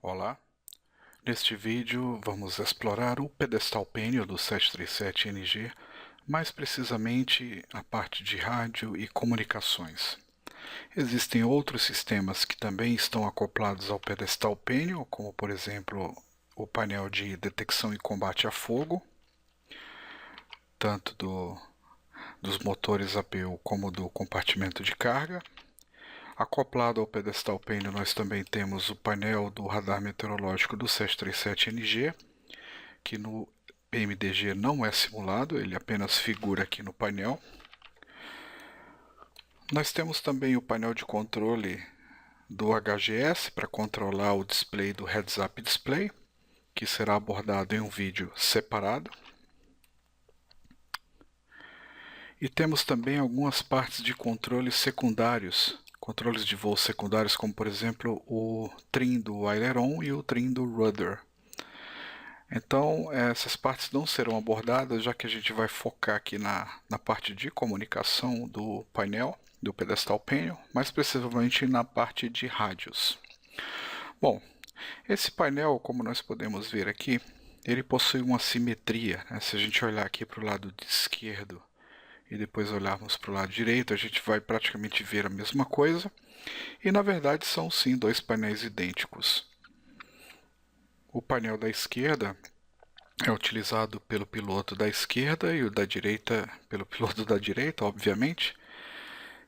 Olá, neste vídeo vamos explorar o pedestal pênio do 737NG, mais precisamente a parte de rádio e comunicações. Existem outros sistemas que também estão acoplados ao pedestal pênio, como por exemplo o painel de detecção e combate a fogo, tanto dos motores APU como do compartimento de carga. Acoplado ao pedestal pênio nós também temos o painel do radar meteorológico do 737NG, que no PMDG não é simulado, ele apenas figura aqui no painel. Nós temos também o painel de controle do HGS para controlar o display do Heads Up Display, que será abordado em um vídeo separado. E temos também algumas partes de controles secundários, controles de voo secundários, como por exemplo o trim do aileron e o trim do rudder. Então essas partes não serão abordadas, já que a gente vai focar aqui na parte de comunicação do painel, do pedestal pênio, mais precisamente na parte de rádios. Bom, esse painel, como nós podemos ver aqui, ele possui uma simetria, né? Se a gente olhar aqui para o lado esquerdo e depois olharmos para o lado direito, a gente vai praticamente ver a mesma coisa, e na verdade são sim dois painéis idênticos. O painel da esquerda é utilizado pelo piloto da esquerda e o da direita pelo piloto da direita, obviamente.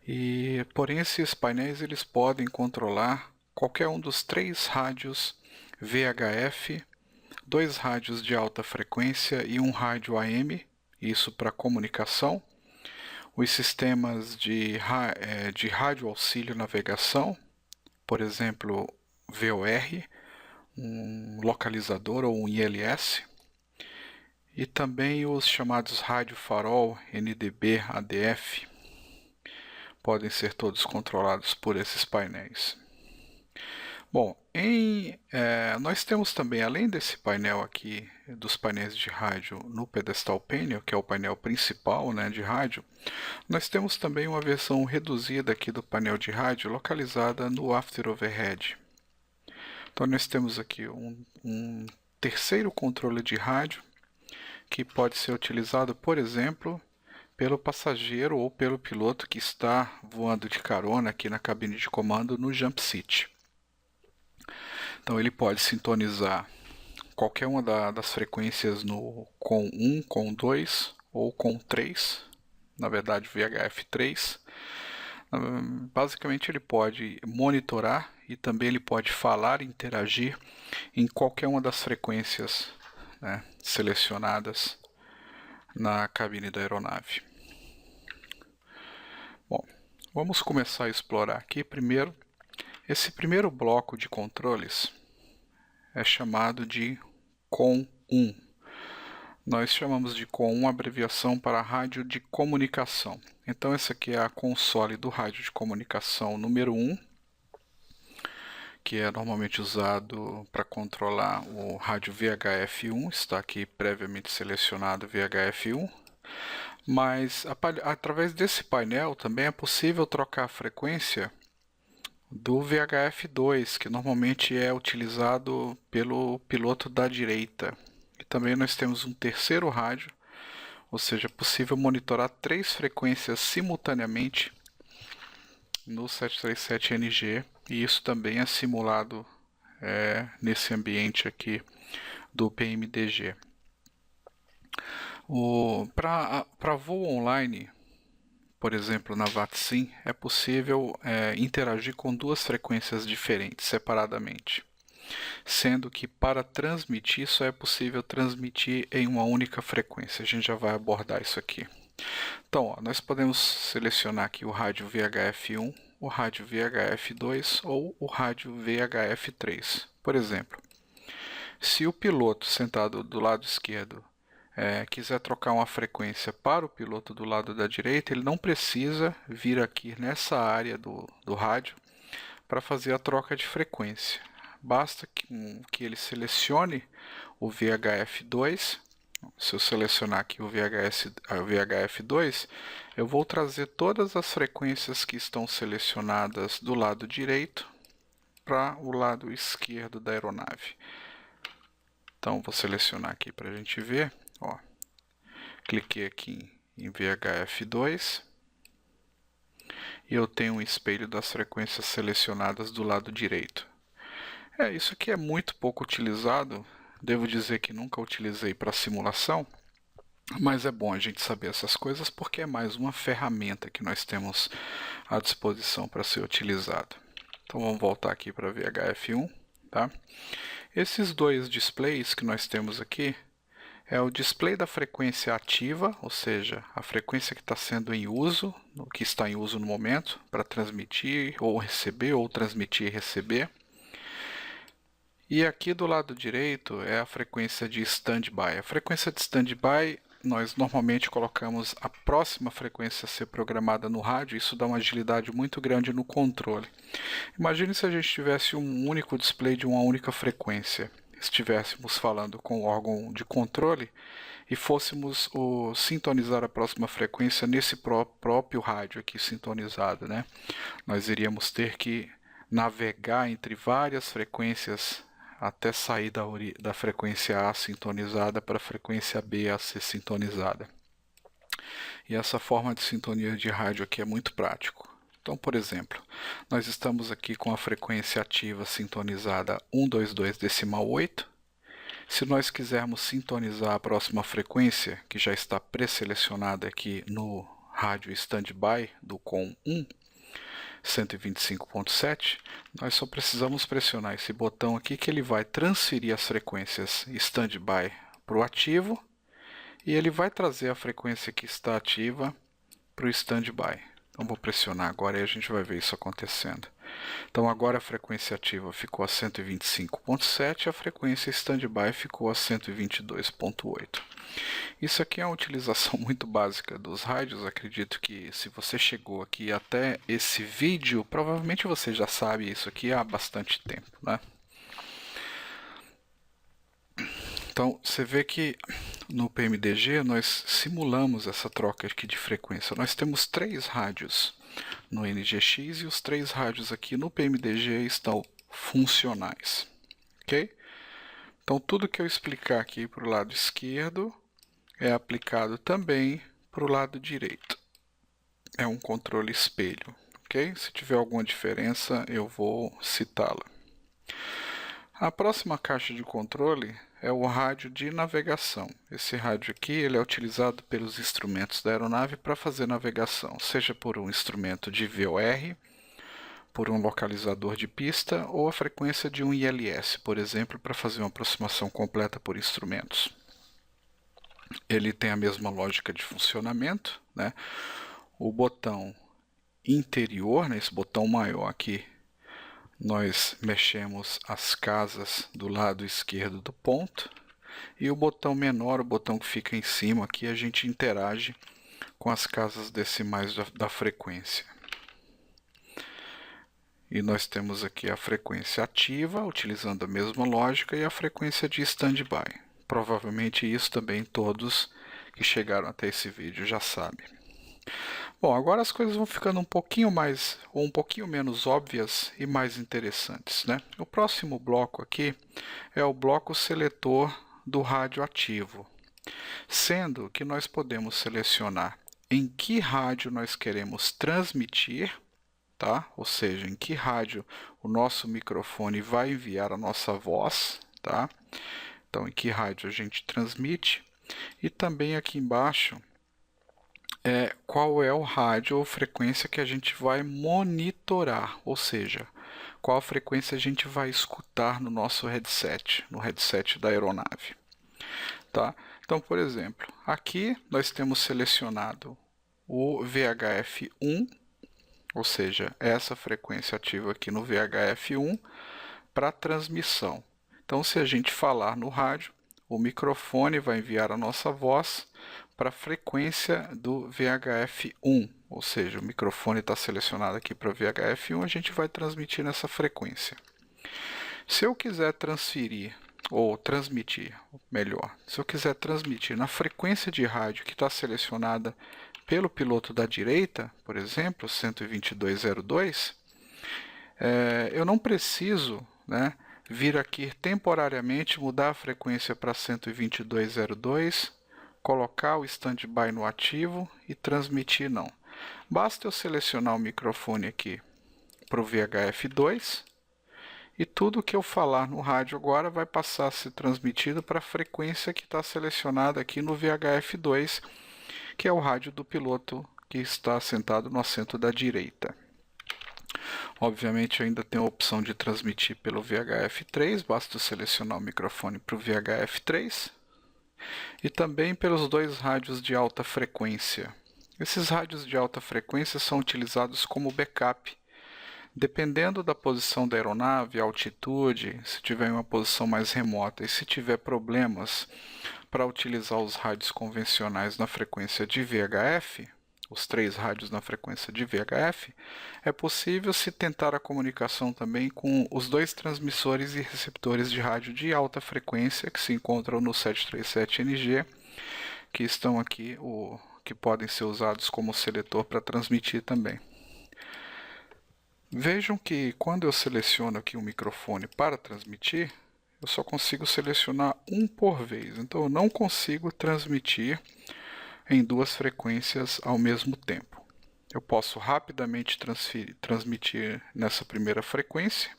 E porém esses painéis eles podem controlar qualquer um dos três rádios VHF, dois rádios de alta frequência e um rádio AM, isso para comunicação. Os sistemas de rádio auxílio navegação, por exemplo, VOR, um localizador ou um ILS, e também os chamados rádio farol NDB ADF, podem ser todos controlados por esses painéis. Bom, nós temos também, além desse painel aqui, dos painéis de rádio no pedestal pênio, que é o painel principal, né, de rádio, nós temos também uma versão reduzida aqui do painel de rádio, localizada no after overhead. Então nós temos aqui um terceiro controle de rádio, que pode ser utilizado, por exemplo, pelo passageiro ou pelo piloto que está voando de carona aqui na cabine de comando no jump seat. Então ele pode sintonizar qualquer uma das frequências no com 1, com 2 ou com 3, na verdade VHF 3. Basicamente ele pode monitorar e também ele pode falar e interagir em qualquer uma das frequências, né, selecionadas na cabine da aeronave. Bom, vamos começar a explorar aqui primeiro. Esse primeiro bloco de controles é chamado de COM1. Nós chamamos de COM1 a abreviação para rádio de comunicação. Então essa aqui é a console do rádio de comunicação número 1, que é normalmente usado para controlar o rádio VHF1, está aqui previamente selecionado VHF1, mas através desse painel também é possível trocar a frequência do VHF2, que normalmente é utilizado pelo piloto da direita. E também nós temos um terceiro rádio, ou seja, é possível monitorar três frequências simultaneamente no 737NG, e isso também é simulado nesse ambiente aqui do PMDG. Para voo online, por exemplo, na VATSIM, é possível interagir com duas frequências diferentes, separadamente. Sendo que para transmitir, só é possível transmitir em uma única frequência. A gente já vai abordar isso aqui. Então, nós podemos selecionar aqui o rádio VHF1, o rádio VHF2 ou o rádio VHF3. Por exemplo, se o piloto sentado do lado esquerdo quiser trocar uma frequência para o piloto do lado da direita, ele não precisa vir aqui nessa área do rádio para fazer a troca de frequência. Basta que ele selecione o VHF2. Se eu selecionar aqui o VHF2, eu vou trazer todas as frequências que estão selecionadas do lado direito para o lado esquerdo da aeronave. Então, vou selecionar aqui para a gente ver. Ó, cliquei aqui em VHF2 e eu tenho um espelho das frequências selecionadas do lado direito. Isso aqui é muito pouco utilizado, devo dizer que nunca utilizei para simulação, mas é bom a gente saber essas coisas porque é mais uma ferramenta que nós temos à disposição para ser utilizado. Então vamos voltar aqui para VHF1, tá? Esses dois displays que nós temos aqui é o display da frequência ativa, ou seja, a frequência que está sendo em uso, que está em uso no momento, para transmitir ou receber, ou transmitir e receber. E aqui do lado direito é a frequência de standby. A frequência de standby, nós normalmente colocamos a próxima frequência a ser programada no rádio, isso dá uma agilidade muito grande no controle. Imagine se a gente tivesse um único display de uma única frequência, estivéssemos falando com o órgão de controle e fôssemos sintonizar a próxima frequência nesse próprio rádio aqui sintonizado, né? Nós iríamos ter que navegar entre várias frequências até sair da frequência A sintonizada para a frequência B a ser sintonizada. E essa forma de sintonia de rádio aqui é muito prático. Então, por exemplo, nós estamos aqui com a frequência ativa sintonizada 122,8. Se nós quisermos sintonizar a próxima frequência, que já está pré-selecionada aqui no rádio standby do COM 1, 125.7, nós só precisamos pressionar esse botão aqui que ele vai transferir as frequências standby para o ativo e ele vai trazer a frequência que está ativa para o standby. Então vou pressionar agora e a gente vai ver isso acontecendo. Então agora a frequência ativa ficou a 125.7 e a frequência standby ficou a 122.8. Isso aqui é uma utilização muito básica dos rádios. Acredito que se você chegou aqui até esse vídeo, provavelmente você já sabe isso aqui há bastante tempo, né? Então, você vê que no PMDG nós simulamos essa troca aqui de frequência. Nós temos 3 rádios no NGX e os 3 rádios aqui no PMDG estão funcionais, ok? Então, tudo que eu explicar aqui para o lado esquerdo é aplicado também para o lado direito. É um controle espelho, ok? Se tiver alguma diferença, eu vou citá-la. A próxima caixa de controle é o rádio de navegação. Esse rádio aqui ele é utilizado pelos instrumentos da aeronave para fazer navegação, seja por um instrumento de VOR, por um localizador de pista ou a frequência de um ILS, por exemplo, para fazer uma aproximação completa por instrumentos. Ele tem a mesma lógica de funcionamento, né? O botão interior, né, esse botão maior aqui, nós mexemos as casas do lado esquerdo do ponto, e o botão menor, o botão que fica em cima aqui, a gente interage com as casas decimais da frequência. E nós temos aqui a frequência ativa, utilizando a mesma lógica, e a frequência de standby. Provavelmente isso também todos que chegaram até esse vídeo já sabem. Bom, agora as coisas vão ficando um pouquinho mais ou um pouquinho menos óbvias e mais interessantes, né? O próximo bloco aqui é o bloco seletor do rádio ativo, sendo que nós podemos selecionar em que rádio nós queremos transmitir, tá? Ou seja, em que rádio o nosso microfone vai enviar a nossa voz, tá? Então, em que rádio a gente transmite, e também aqui embaixo qual é o rádio ou frequência que a gente vai monitorar, ou seja, qual frequência a gente vai escutar no nosso headset, no headset da aeronave. Tá? Então, por exemplo, aqui nós temos selecionado o VHF1, ou seja, essa frequência ativa aqui no VHF1 para transmissão. Então, se a gente falar no rádio, o microfone vai enviar a nossa voz para a frequência do VHF1, ou seja, o microfone está selecionado aqui para VHF1, a gente vai transmitir nessa frequência. Se eu quiser transferir, ou transmitir, melhor, se eu quiser transmitir na frequência de rádio que está selecionada pelo piloto da direita, por exemplo, 122.02, Eu não preciso, né, vir aqui temporariamente, mudar a frequência para 122.02, colocar o standby no ativo e transmitir não. Basta eu selecionar o microfone aqui para o VHF2 e tudo que eu falar no rádio agora vai passar a ser transmitido para a frequência que está selecionada aqui no VHF2, que é o rádio do piloto que está sentado no assento da direita. Obviamente eu ainda tenho a opção de transmitir pelo VHF3, basta selecionar o microfone para o VHF3 e também pelos dois rádios de alta frequência. Esses rádios de alta frequência são utilizados como backup. Dependendo da posição da aeronave, altitude, se tiver em uma posição mais remota e se tiver problemas para utilizar os rádios convencionais na frequência de VHF, os 3 rádios na frequência de VHF, é possível se tentar a comunicação também com os 2 transmissores e receptores de rádio de alta frequência que se encontram no 737NG, que estão aqui, que podem ser usados como seletor para transmitir também. Vejam que quando eu seleciono aqui o microfone para transmitir, eu só consigo selecionar um por vez, então eu não consigo transmitir em 2 frequências ao mesmo tempo. Eu posso rapidamente transmitir nessa primeira frequência,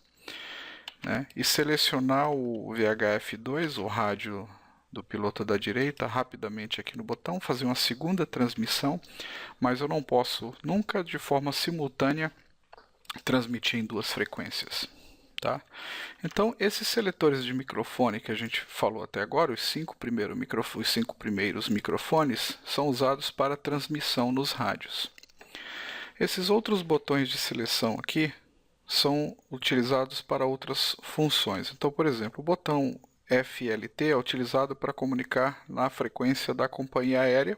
né, e selecionar o VHF2, o rádio do piloto da direita, rapidamente aqui no botão, fazer uma segunda transmissão, mas eu não posso nunca de forma simultânea transmitir em 2 frequências. Tá? Então, esses seletores de microfone que a gente falou até agora, os 5 primeiros microfones, são usados para transmissão nos rádios. Esses outros botões de seleção aqui são utilizados para outras funções. Então, por exemplo, o botão FLT é utilizado para comunicar na frequência da companhia aérea.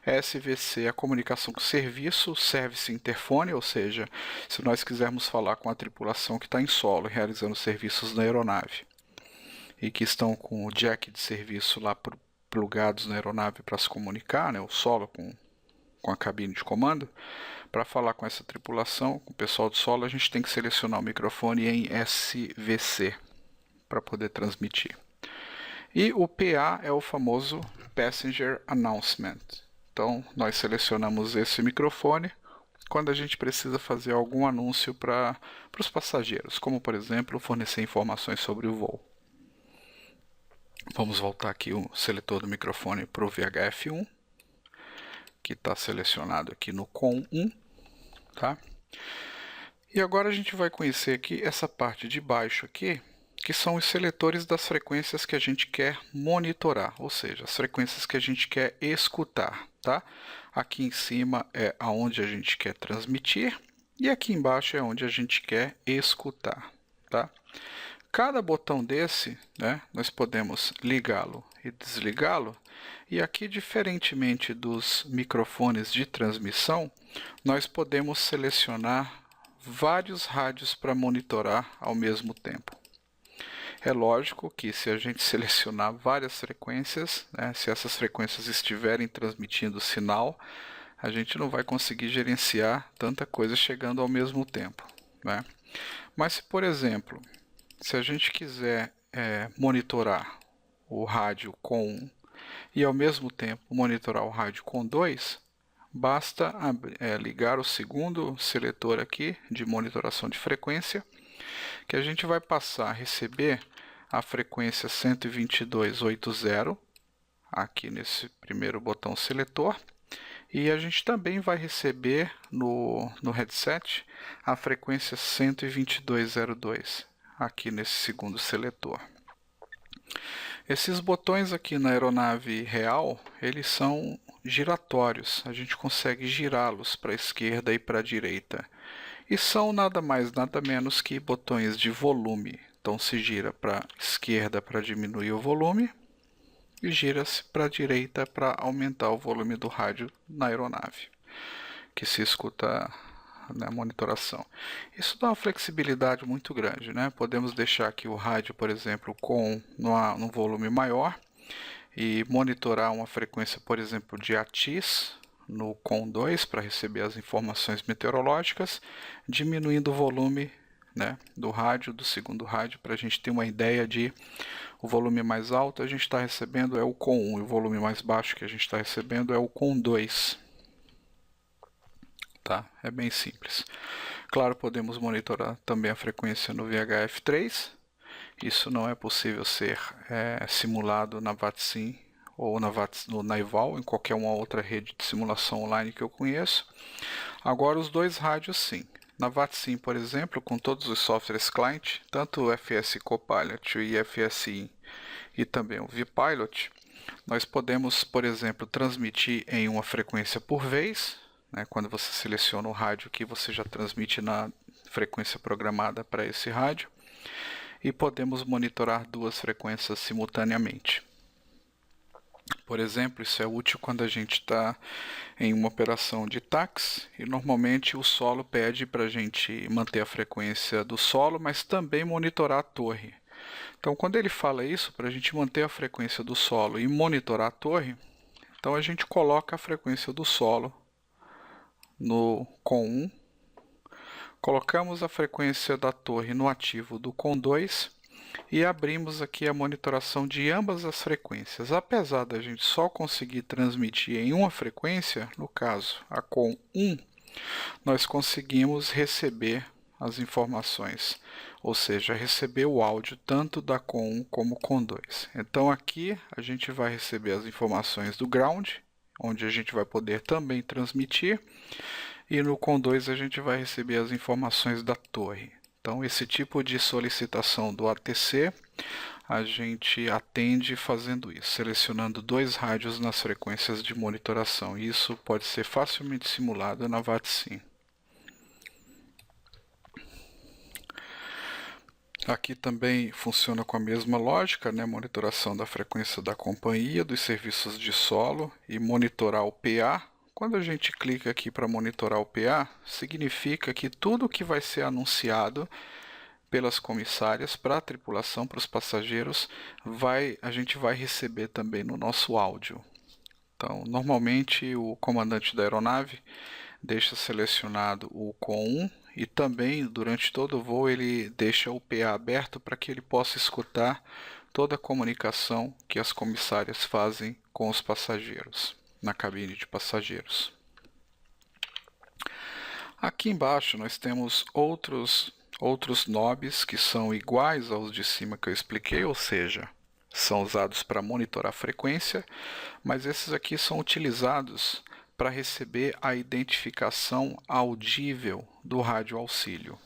SVC é a comunicação com serviço, Service Interphone, ou seja, se nós quisermos falar com a tripulação que está em solo realizando serviços na aeronave e que estão com o jack de serviço lá plugados na aeronave para se comunicar, né, o solo com a cabine de comando, para falar com essa tripulação, com o pessoal de solo, a gente tem que selecionar o microfone em SVC para poder transmitir. E o PA é o famoso Passenger Announcement. Então, nós selecionamos esse microfone quando a gente precisa fazer algum anúncio para os passageiros, como, por exemplo, fornecer informações sobre o voo. Vamos voltar aqui o seletor do microfone para o VHF1, que está selecionado aqui no COM1. Tá? E agora a gente vai conhecer aqui essa parte de baixo aqui, que são os seletores das frequências que a gente quer monitorar, ou seja, as frequências que a gente quer escutar. Tá? Aqui em cima é aonde a gente quer transmitir e aqui embaixo é onde a gente quer escutar. Tá? Cada botão desse, né, nós podemos ligá-lo e desligá-lo, e aqui, diferentemente dos microfones de transmissão, nós podemos selecionar vários rádios para monitorar ao mesmo tempo. É lógico que se a gente selecionar várias frequências, né, se essas frequências estiverem transmitindo sinal, a gente não vai conseguir gerenciar tanta coisa chegando ao mesmo tempo. Né? Mas se, por exemplo, se a gente quiser monitorar o rádio com 1 e ao mesmo tempo monitorar o rádio com 2, basta ligar o segundo seletor aqui de monitoração de frequência, que a gente vai passar a receber a frequência 122.80 aqui nesse primeiro botão seletor, e a gente também vai receber no headset a frequência 122.02 aqui nesse segundo seletor. Esses botões aqui na aeronave real, eles são giratórios, a gente consegue girá-los para a esquerda e para a direita. E são nada mais, nada menos que botões de volume. Então se gira para a esquerda para diminuir o volume e gira-se para a direita para aumentar o volume do rádio na aeronave, que se escuta na monitoração. Isso dá uma flexibilidade muito grande, né? Podemos deixar aqui o rádio, por exemplo, num volume maior e monitorar uma frequência, por exemplo, de ATIS, no COM 2 para receber as informações meteorológicas, diminuindo o volume, né, do rádio, do segundo rádio, para a gente ter uma ideia de o volume mais alto a gente está recebendo é o COM 1 e o volume mais baixo que a gente está recebendo é o COM 2. Tá? É bem simples. Claro, podemos monitorar também a frequência no VHF3. Isso não é possível ser simulado na VATSIM ou na EVAL, em qualquer uma outra rede de simulação online que eu conheço. Agora, os dois rádios sim. Na VATSIM, por exemplo, com todos os softwares client, tanto o FS Copilot e FSI e também o vPilot, nós podemos, por exemplo, transmitir em uma frequência por vez, né, quando você seleciona o rádio que você já transmite na frequência programada para esse rádio, e podemos monitorar duas frequências simultaneamente. Por exemplo, isso é útil quando a gente está em uma operação de táxi e normalmente o solo pede para a gente manter a frequência do solo, mas também monitorar a torre. Então, quando ele fala isso, para a gente manter a frequência do solo e monitorar a torre, então a gente coloca a frequência do solo no COM 1, colocamos a frequência da torre no ativo do COM 2 e abrimos aqui a monitoração de ambas as frequências. Apesar da gente só conseguir transmitir em uma frequência, no caso a COM 1, nós conseguimos receber as informações, ou seja, receber o áudio tanto da COM 1 como COM 2. Então aqui a gente vai receber as informações do ground, onde a gente vai poder também transmitir, e no COM 2 a gente vai receber as informações da torre. Então esse tipo de solicitação do ATC a gente atende fazendo isso, selecionando dois rádios nas frequências de monitoração. Isso pode ser facilmente simulado na VATSIM. Aqui também funciona com a mesma lógica, né? Monitoração da frequência da companhia, dos serviços de solo e monitorar o PA. Quando a gente clica aqui para monitorar o PA, significa que tudo que vai ser anunciado pelas comissárias para a tripulação, para os passageiros, a gente vai receber também no nosso áudio. Então, normalmente o comandante da aeronave deixa selecionado o COM 1 e também durante todo o voo ele deixa o PA aberto para que ele possa escutar toda a comunicação que as comissárias fazem com os passageiros, na cabine de passageiros. Aqui embaixo nós temos outros knobs que são iguais aos de cima que eu expliquei, ou seja, são usados para monitorar a frequência, mas esses aqui são utilizados para receber a identificação audível do rádio auxílio.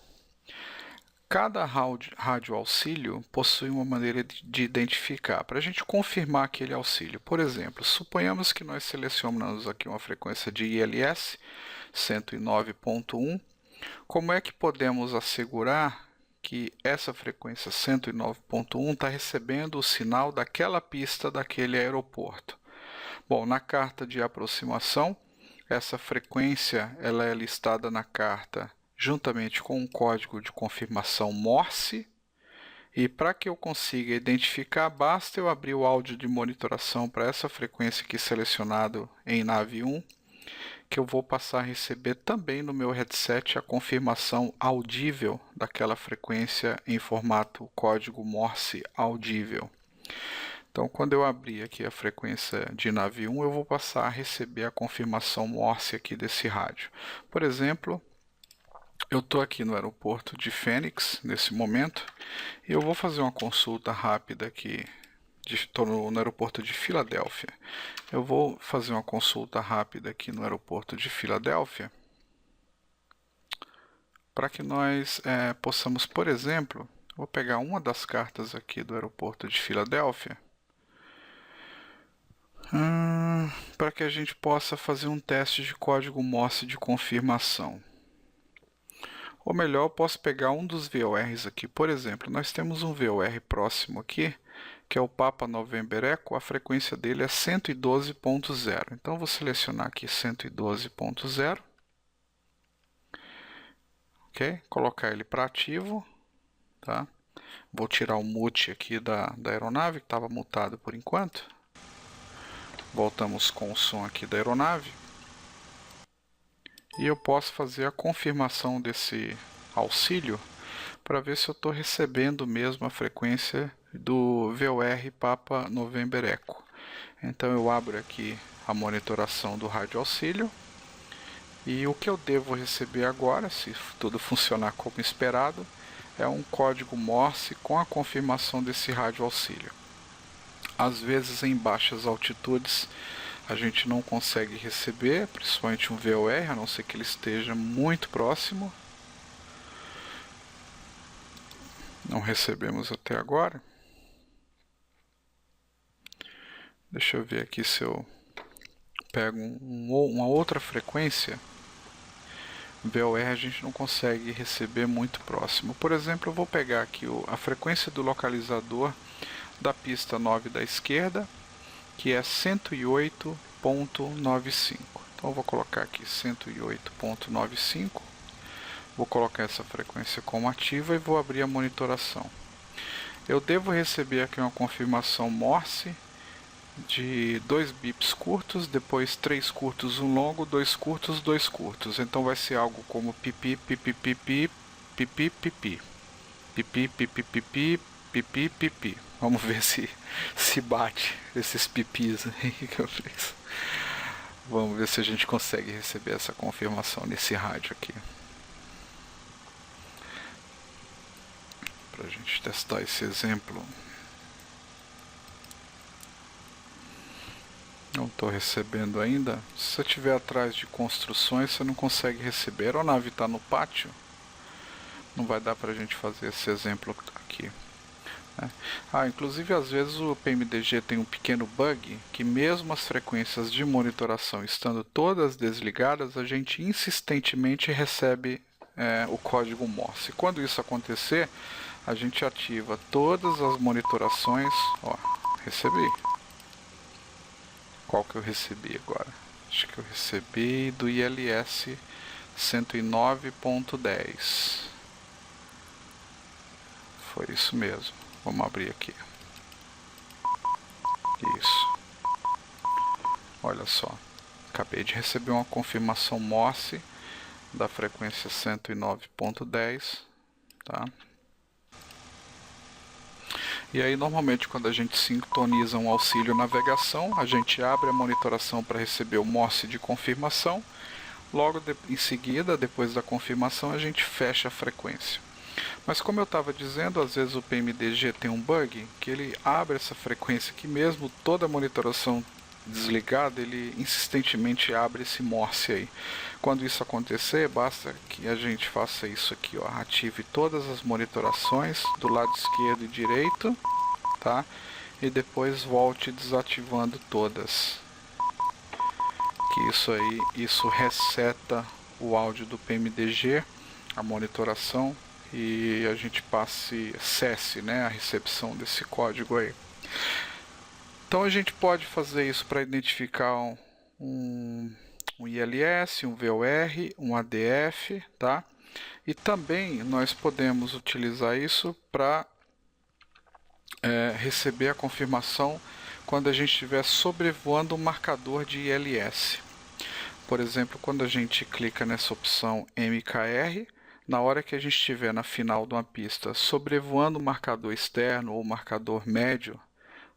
Cada rádio auxílio possui uma maneira de identificar, para a gente confirmar aquele auxílio. Por exemplo, suponhamos que nós selecionamos aqui uma frequência de ILS 109.1. Como é que podemos assegurar que essa frequência 109.1 está recebendo o sinal daquela pista daquele aeroporto? Bom, na carta de aproximação, essa frequência ela é listada na carta juntamente com um código de confirmação Morse, e para que eu consiga identificar, basta eu abrir o áudio de monitoração para essa frequência aqui selecionado em nave 1, que eu vou passar a receber também no meu headset a confirmação audível daquela frequência em formato código Morse audível. Então, quando eu abrir aqui a frequência de nave 1, eu vou passar a receber a confirmação Morse aqui desse rádio. Por exemplo, eu estou aqui no aeroporto de Phoenix nesse momento e eu vou fazer uma consulta rápida aqui. Estou no aeroporto de Filadélfia. Eu vou fazer uma consulta rápida aqui no aeroporto de Filadélfia para que nós possamos, por exemplo, vou pegar uma das cartas aqui do aeroporto de Filadélfia para que a gente possa fazer um teste de código Morse de confirmação. Ou melhor, eu posso pegar um dos VORs aqui. Por exemplo, nós temos um VOR próximo aqui, que é o Papa November Echo, a frequência dele é 112.0. Então, vou selecionar aqui 112.0. Ok? Colocar ele para ativo. Tá? Vou tirar o mute aqui da aeronave, que estava mutado por enquanto. Voltamos com o som aqui da aeronave. e eu posso fazer a confirmação desse auxílio para ver se eu estou recebendo mesmo a frequência do VOR Papa November Echo. Então eu abro aqui a monitoração do rádio auxílio e o que eu devo receber agora, se tudo funcionar como esperado, é um código Morse com a confirmação desse rádio auxílio. Às vezes em baixas altitudes a gente não consegue receber, principalmente um VOR, a não ser que ele esteja muito próximo. Não recebemos até agora. Deixa eu ver aqui se eu pego uma outra frequência. VOR a gente não consegue receber muito próximo. Por exemplo, eu vou pegar aqui a frequência do localizador da pista 9 da esquerda, que é 108.95. Então eu vou colocar aqui 108.95. Vou colocar essa frequência como ativa e vou abrir a monitoração. Eu devo receber aqui uma confirmação Morse de 2 bips curtos, depois 3 curtos, 1 longo, 2 curtos, 2 curtos. Então vai ser algo como pipi, pipi, pipi, pipi, pipi, pipi, pipi, pipi, pipi, pipi. Vamos ver se bate esses pipis aí que eu fiz. Vamos ver se a gente consegue receber essa confirmação nesse rádio aqui. Para a gente testar esse exemplo. Não estou recebendo ainda. Se você estiver atrás de construções, você não consegue receber. A aeronave está no pátio. Não vai dar para a gente fazer esse exemplo aqui. Inclusive às vezes o PMDG tem um pequeno bug, que mesmo as frequências de monitoração estando todas desligadas, a gente insistentemente recebe o código Morse. Quando isso acontecer, a gente ativa todas as monitorações. Ó, recebi. Qual que eu recebi agora? Acho que eu recebi do ILS 109.10. Foi isso mesmo. Vamos abrir aqui. Isso. Olha só. Acabei de receber uma confirmação Morse da frequência 109.10, tá? E aí normalmente quando a gente sintoniza um auxílio navegação, a gente abre a monitoração para receber o Morse de confirmação. Logo em seguida, depois da confirmação, a gente fecha a frequência. Mas como eu estava dizendo, às vezes o PMDG tem um bug, que ele abre essa frequência aqui mesmo, toda a monitoração desligada, ele insistentemente abre esse Morse aí. Quando isso acontecer, basta que a gente faça isso aqui, ó, ative todas as monitorações do lado esquerdo e direito, tá? E depois volte desativando todas. Que isso reseta o áudio do PMDG, a monitoração, e a gente cesse, né, a recepção desse código aí. Então a gente pode fazer isso para identificar um ILS, um VOR, um ADF, tá? E também nós podemos utilizar isso para receber a confirmação quando a gente estiver sobrevoando um marcador de ILS. Por exemplo, quando a gente clica nessa opção MKR, na hora que a gente estiver na final de uma pista sobrevoando um marcador externo ou marcador médio,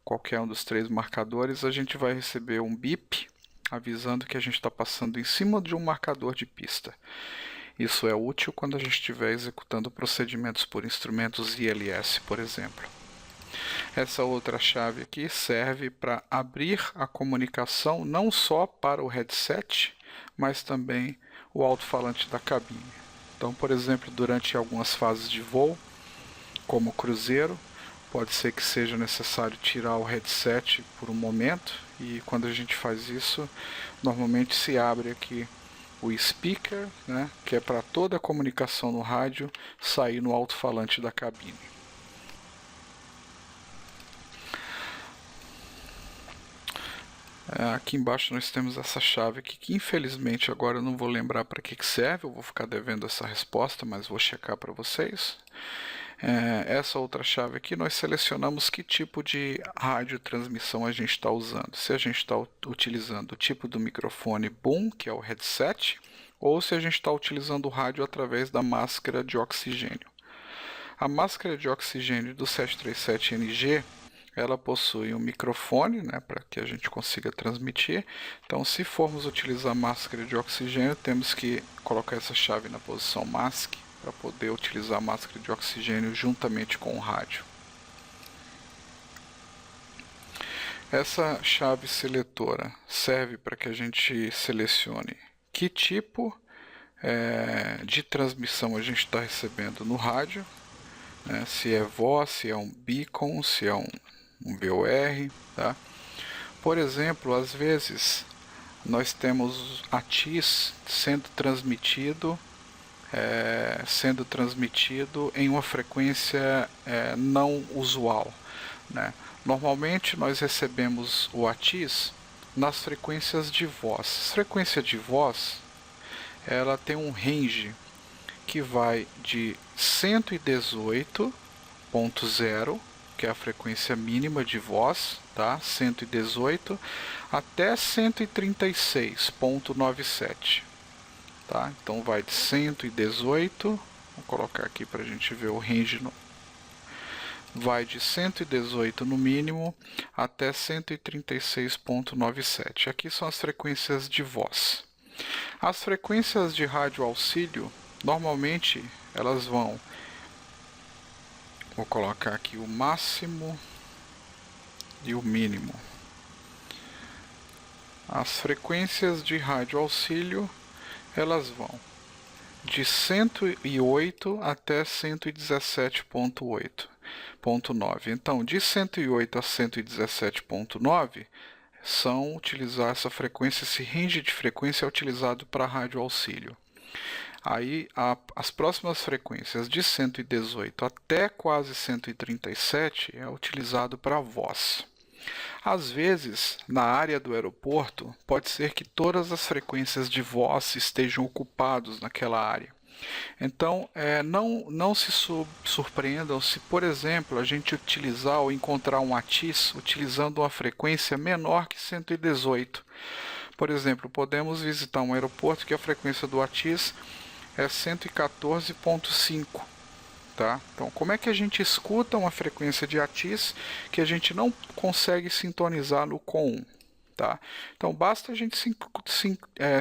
qualquer um dos 3 marcadores, a gente vai receber um bip avisando que a gente está passando em cima de um marcador de pista. Isso é útil quando a gente estiver executando procedimentos por instrumentos ILS, por exemplo. Essa outra chave aqui serve para abrir a comunicação não só para o headset, mas também o alto-falante da cabine. Então, por exemplo, durante algumas fases de voo, como cruzeiro, pode ser que seja necessário tirar o headset por um momento, e quando a gente faz isso, normalmente se abre aqui o speaker, né, que é para toda a comunicação no rádio sair no alto-falante da cabine. Aqui embaixo nós temos essa chave aqui, que infelizmente agora eu não vou lembrar para que serve, eu vou ficar devendo essa resposta, mas vou checar para vocês. Essa outra chave aqui, nós selecionamos que tipo de radiotransmissão a gente está usando. Se a gente está utilizando o tipo do microfone boom, que é o headset, ou se a gente está utilizando o rádio através da máscara de oxigênio. A máscara de oxigênio do 737NG, ela possui um microfone, né, para que a gente consiga transmitir. Então, se formos utilizar a máscara de oxigênio, temos que colocar essa chave na posição MASC para poder utilizar a máscara de oxigênio juntamente com o rádio. Essa chave seletora serve para que a gente selecione que tipo de transmissão a gente está recebendo no rádio, né? Se é voz, se é um beacon, se é um VOR, tá? Por exemplo, às vezes nós temos ATIS sendo transmitido em uma frequência não usual, né? Normalmente nós recebemos o ATIS nas frequências de voz. A frequência de voz, ela tem um range que vai de 118.0, que é a frequência mínima de voz, tá? 118 até 136.97, tá? Então vai de 118, vou colocar aqui para a gente ver o range, vai de 118 no mínimo até 136.97. Aqui são as frequências de voz. As frequências de rádio auxílio, normalmente elas vou colocar aqui o máximo e o mínimo. As frequências de rádio auxílio, elas vão de 108 até 117.9. Então, de 108 a 117.9 são utilizar essa frequência, esse range de frequência é utilizado para rádio auxílio. Aí as próximas frequências de 118 até quase 137 é utilizado para voz. Às vezes, na área do aeroporto, pode ser que todas as frequências de voz estejam ocupadas naquela área. Então, não se surpreendam se, por exemplo, a gente utilizar ou encontrar um ATIS utilizando uma frequência menor que 118. Por exemplo, podemos visitar um aeroporto que a frequência do ATIS é 114.5. Tá? Então, como é que a gente escuta uma frequência de ATIS que a gente não consegue sintonizar no COM1? Tá? Então, basta a gente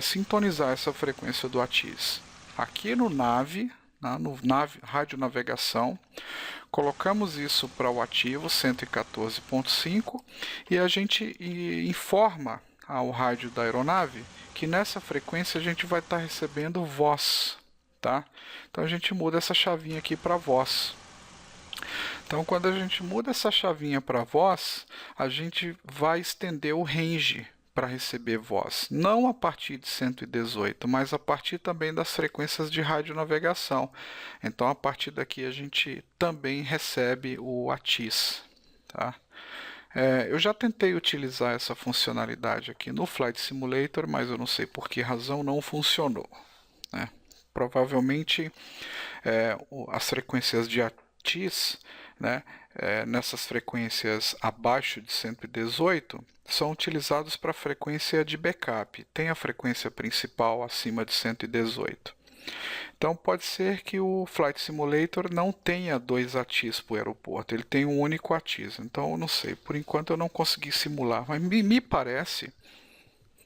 sintonizar essa frequência do ATIS aqui no NAV, no rádio navegação, colocamos isso para o ativo 114.5 e a gente informa ao rádio da aeronave que nessa frequência a gente vai estar recebendo voz. Tá? Então a gente muda essa chavinha aqui para voz. Então quando a gente muda essa chavinha para voz, a gente vai estender o range para receber voz, não a partir de 118, mas a partir também das frequências de radionavegação. Então a partir daqui a gente também recebe o ATIS. Tá? Eu já tentei utilizar essa funcionalidade aqui no Flight Simulator, mas eu não sei por que razão não funcionou, né? Provavelmente as frequências de ATIS, né, nessas frequências abaixo de 118 são utilizados para frequência de backup. Tem a frequência principal acima de 118. Então pode ser que o Flight Simulator não tenha dois ATIS para o aeroporto, ele tem um único ATIS. Então eu não sei, por enquanto eu não consegui simular, mas me parece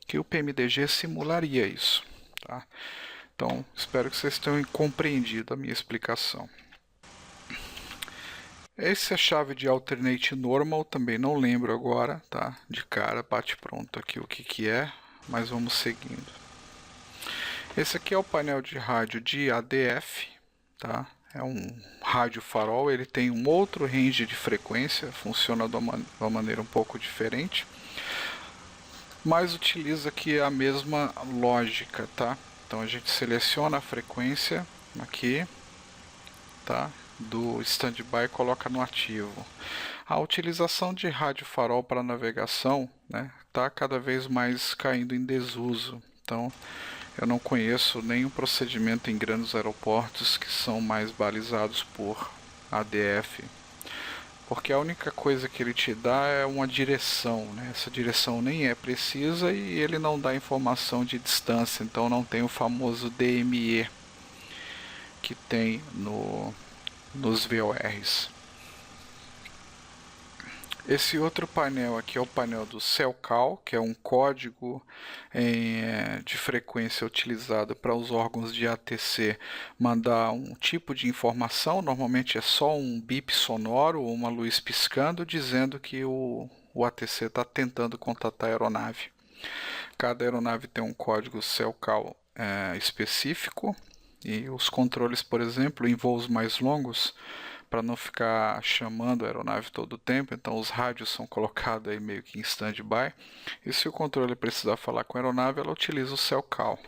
que o PMDG simularia isso. Tá? Então, espero que vocês tenham compreendido a minha explicação. Essa é a chave de Alternate Normal, também não lembro agora, tá? De cara, bate pronto aqui o que é, mas vamos seguindo. Esse aqui é o painel de rádio de ADF, tá? É um rádio farol, ele tem um outro range de frequência, funciona de uma maneira um pouco diferente, mas utiliza aqui a mesma lógica, tá? Então a gente seleciona a frequência aqui, tá? Do standby e coloca no ativo. A utilização de rádio farol para navegação, né, tá cada vez mais caindo em desuso. Então eu não conheço nenhum procedimento em grandes aeroportos que são mais balizados por ADF. porque a única coisa que ele te dá é uma direção, né? Essa direção nem é precisa e ele não dá informação de distância, então não tem o famoso DME que tem nos VORs. Esse outro painel aqui é o painel do CellCal, que é um código de frequência utilizado para os órgãos de ATC mandar um tipo de informação, normalmente é só um bip sonoro ou uma luz piscando, dizendo que o ATC está tentando contatar a aeronave. Cada aeronave tem um código CellCal específico, e os controles, por exemplo, em voos mais longos, para não ficar chamando a aeronave todo o tempo, então os rádios são colocados aí meio que em stand-by, e se o controle precisar falar com a aeronave, ela utiliza o CellCal.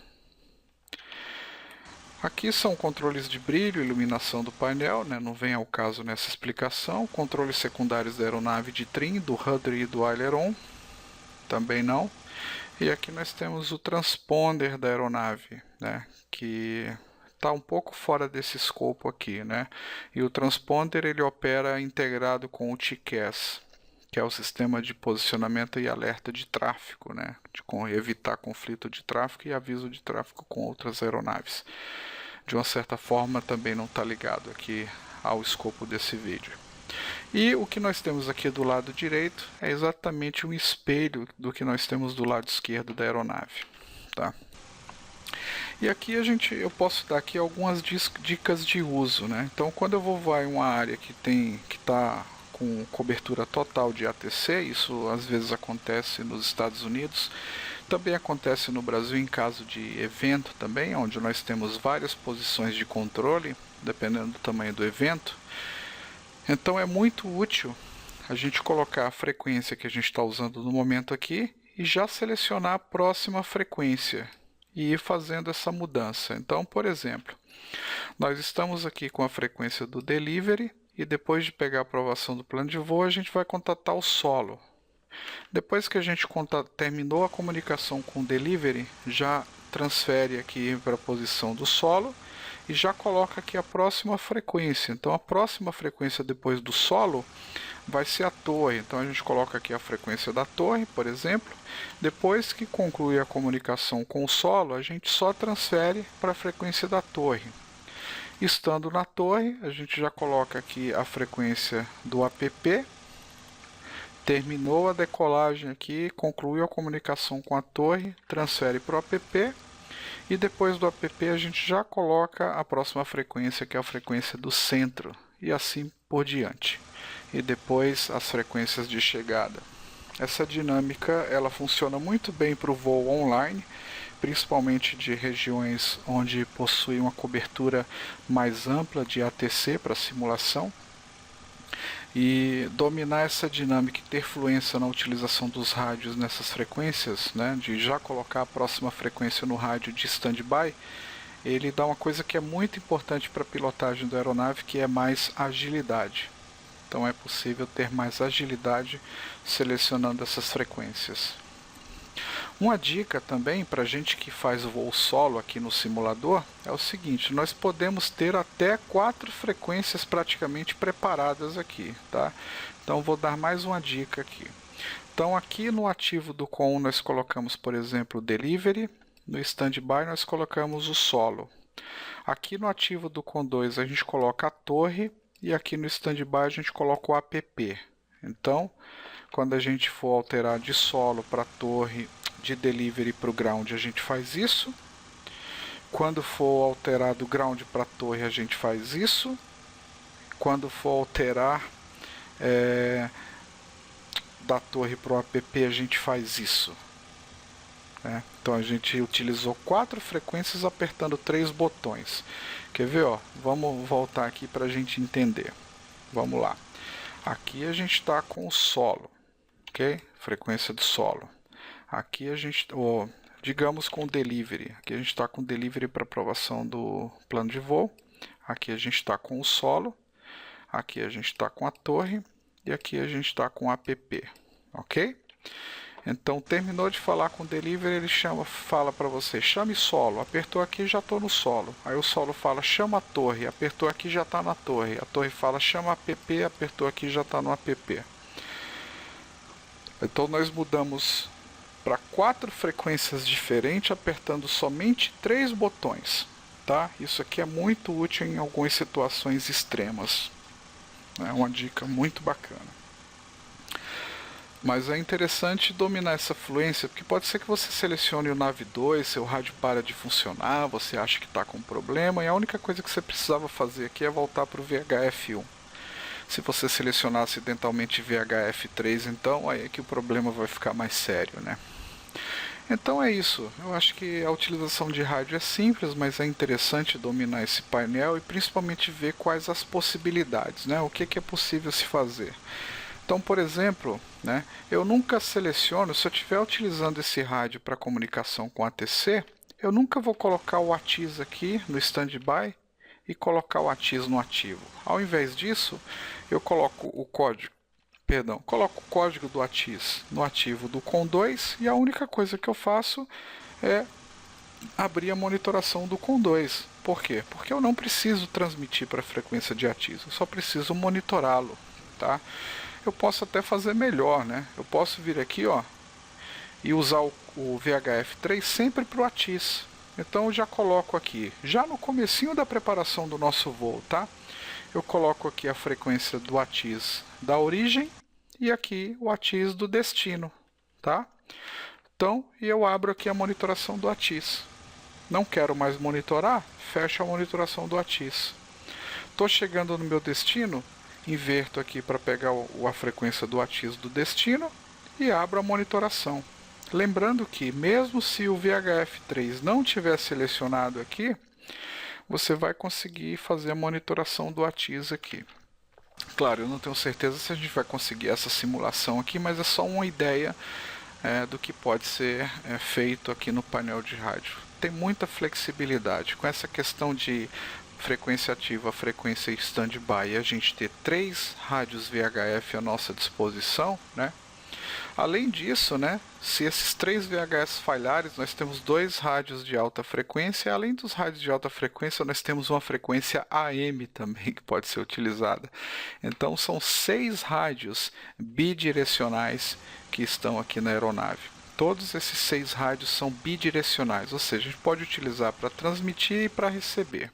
Aqui são controles de brilho e iluminação do painel, né? Não vem ao caso nessa explicação. Controles secundários da aeronave de trim, do rudder e do aileron, também não. E aqui nós temos o transponder da aeronave, né? Que está um pouco fora desse escopo aqui, né? E o transponder ele opera integrado com o TCAS, que é o sistema de posicionamento e alerta de tráfego, né? De evitar conflito de tráfego e aviso de tráfego com outras aeronaves. De uma certa forma também não está ligado aqui ao escopo desse vídeo. E o que nós temos aqui do lado direito é exatamente um espelho do que nós temos do lado esquerdo da aeronave, tá? E aqui eu posso dar aqui algumas dicas de uso, né? Então, quando eu vou voar em uma área que está com cobertura total de ATC, isso às vezes acontece nos Estados Unidos, também acontece no Brasil em caso de evento também, onde nós temos várias posições de controle, dependendo do tamanho do evento. Então é muito útil a gente colocar a frequência que a gente está usando no momento aqui e já selecionar a próxima frequência e ir fazendo essa mudança. Então, por exemplo, nós estamos aqui com a frequência do delivery e depois de pegar a aprovação do plano de voo, a gente vai contatar o solo. Depois que a gente terminou a comunicação com o delivery, já transfere aqui para a posição do solo e já coloca aqui a próxima frequência. Então a próxima frequência depois do solo vai ser a torre. Então a gente coloca aqui a frequência da torre, por exemplo. Depois que conclui a comunicação com o solo, a gente só transfere para a frequência da torre. Estando na torre, a gente já coloca aqui a frequência do APP. Terminou a decolagem aqui, concluiu a comunicação com a torre, transfere para o APP. E depois do APP a gente já coloca a próxima frequência, que é a frequência do centro, e assim por diante. E depois as frequências de chegada. Essa dinâmica ela funciona muito bem para o voo online, principalmente de regiões onde possui uma cobertura mais ampla de ATC para simulação. E dominar essa dinâmica e ter fluência na utilização dos rádios nessas frequências, né, de já colocar a próxima frequência no rádio de standby, ele dá uma coisa que é muito importante para a pilotagem da aeronave, que é mais agilidade. Então é possível ter mais agilidade selecionando essas frequências. Uma dica também para a gente que faz o voo solo aqui no simulador é o seguinte: nós podemos ter até 4 frequências praticamente preparadas aqui, tá? Então vou dar mais uma dica aqui. Então aqui no ativo do COM nós colocamos, por exemplo, o delivery, no standby nós colocamos o solo. Aqui no ativo do COM 2 a gente coloca a torre e aqui no standby a gente coloca o APP. Então, quando a gente for alterar de solo para torre, de delivery para o ground, a gente faz isso. Quando for alterar do ground para torre, a gente faz isso. Quando for alterar da torre para o APP, a gente faz isso. Então a gente utilizou 4 frequências apertando 3 botões. Quer ver? Ó? Vamos voltar aqui para a gente entender. Vamos lá. Aqui a gente está com o solo, ok? Frequência do solo. Aqui a gente, digamos com o delivery. Aqui a gente está com o delivery para aprovação do plano de voo. Aqui a gente está com o solo. Aqui a gente está com a torre. E aqui a gente está com o APP, ok? Então terminou de falar com o delivery, ele fala para você, chame solo, apertou aqui, já estou no solo. Aí o solo fala, chama a torre, apertou aqui, já está na torre. A torre fala, chama app, apertou aqui, já está no app. Então nós mudamos para 4 frequências diferentes, apertando somente 3 botões. Tá? Isso aqui é muito útil em algumas situações extremas. É uma dica muito bacana. Mas é interessante dominar essa fluência, porque pode ser que você selecione o NAV2, seu rádio para de funcionar, você acha que está com problema, e a única coisa que você precisava fazer aqui é voltar para o VHF1. Se você selecionar acidentalmente VHF3, então aí é que o problema vai ficar mais sério, né? Então é isso, eu acho que a utilização de rádio é simples, mas é interessante dominar esse painel e principalmente ver quais as possibilidades, né? O que é possível se fazer. Então, por exemplo, né, eu nunca seleciono, se eu estiver utilizando esse rádio para comunicação com ATC, eu nunca vou colocar o ATIS aqui no standby e colocar o ATIS no ativo. Ao invés disso, eu coloco o código do ATIS no ativo do COM2 e a única coisa que eu faço é abrir a monitoração do COM2. Por quê? Porque eu não preciso transmitir para a frequência de ATIS, eu só preciso monitorá-lo, tá? Eu posso até fazer melhor, né? Eu posso vir aqui, ó, e usar o VHF3 sempre para o ATIS. Então eu já coloco aqui, já no comecinho da preparação do nosso voo, tá? Eu coloco aqui a frequência do ATIS da origem e aqui o ATIS do destino, tá? Então, eu abro aqui a monitoração do ATIS. Não quero mais monitorar, fecho a monitoração do ATIS. Estou chegando no meu destino, inverto aqui para pegar a frequência do ATIS do destino e abro a monitoração. Lembrando que mesmo se o VHF3 não tiver selecionado aqui, você vai conseguir fazer a monitoração do ATIS aqui. Claro, eu não tenho certeza se a gente vai conseguir essa simulação aqui, mas é só uma ideia do que pode ser feito aqui no painel de rádio. Tem muita flexibilidade com essa questão de frequência ativa, frequência standby, e a gente ter 3 rádios VHF à nossa disposição, né? Além disso, né, se esses 3 VHS falharem, nós temos 2 rádios de alta frequência, e além dos rádios de alta frequência, nós temos uma frequência AM também que pode ser utilizada. Então são 6 rádios bidirecionais que estão aqui na aeronave. Todos esses 6 rádios são bidirecionais, ou seja, a gente pode utilizar para transmitir e para receber.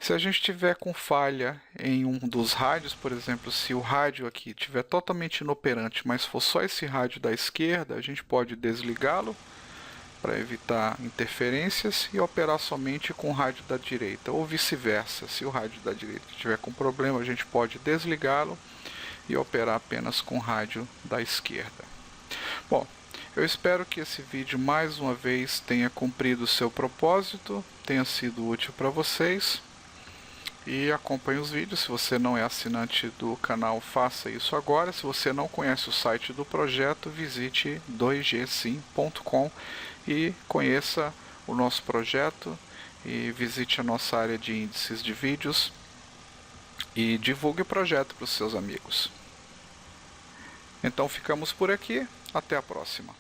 Se a gente tiver com falha em um dos rádios, por exemplo, se o rádio aqui estiver totalmente inoperante, mas for só esse rádio da esquerda, a gente pode desligá-lo para evitar interferências e operar somente com o rádio da direita, ou vice-versa. Se o rádio da direita estiver com problema, a gente pode desligá-lo e operar apenas com o rádio da esquerda. Bom, eu espero que esse vídeo mais uma vez tenha cumprido o seu propósito, tenha sido útil para vocês. E acompanhe os vídeos. Se você não é assinante do canal, faça isso agora. Se você não conhece o site do projeto, visite 2gsim.com e conheça o nosso projeto e visite a nossa área de índices de vídeos e divulgue o projeto para os seus amigos. Então ficamos por aqui, até a próxima.